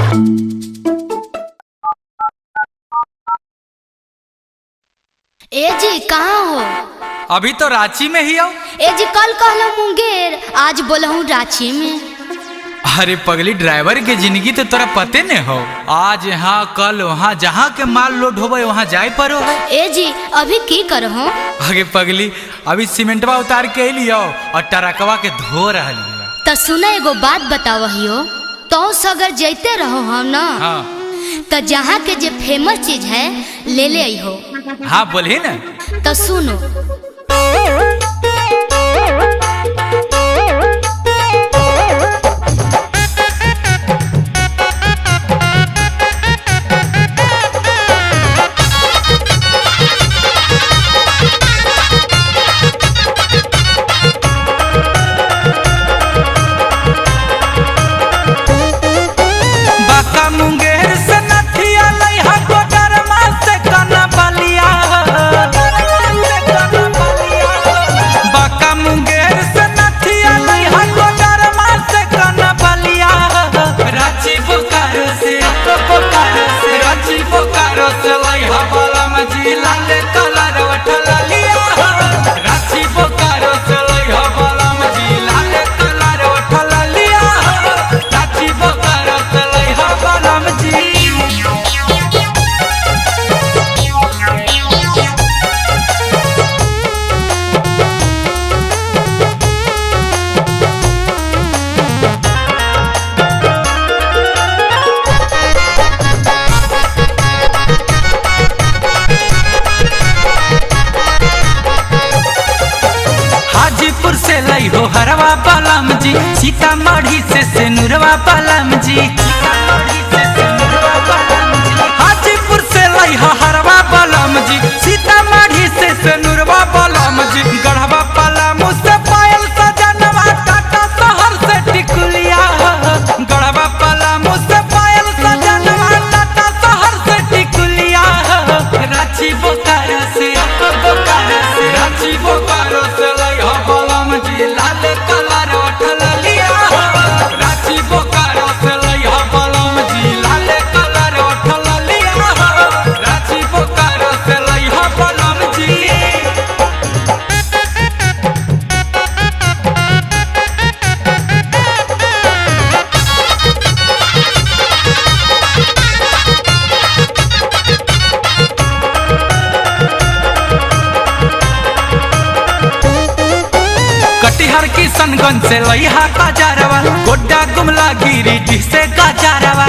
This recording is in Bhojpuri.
ए जी कहाँ हो? अभी तो रांची में ही आओ। ए जी कल कहला मुंगेर, आज बोलहूँ रांची में। अरे पगली, ड्राइवर के जिंदगी तो तोरा पते न हो। आज यहाँ कल वहाँ, जहाँ के माल लोड होवे वहाँ जाए पड़ो है। ए जी अभी की करहो? आगे पगली, अभी सीमेंटवा उतार के लियो और टरकवा के धो रहा लियो। तो सुना एगो बात बतावहियो, तो सगर जैते रहो हम ना। हाँ। तो जहाँ के जे फेमस चीज है ले ले आई हो। हाँ बोले ना। तो सुनो, हो हरवा बालाम जी, सीतामढ़ी से सेनुरवा बालाम जी, हाजीपुर से लाई हो हरवा बालाम जी, सीतामढ़ी से सेनुरवा बालाम जी, गढ़वा पालामू से पायल सजनवा, टाटा शहर से टिकुलिया, गढ़वा पालामू से पायल सजनवा, टाटा शहर से टिकुलिया, रांची बोकारो से रांची बोकारो से लाई हो बालाम जी, लाल कलर उठल लिया, रांची बोकारो से लाई हो बालाम जी, लाल कलर उठल लिया, रांची बोकारो से लाई हो बालाम जी। कटिहार किशनगंज से लइहा बाजारवा, गोड्डा गुमला गिरिडीह से गाजारवा,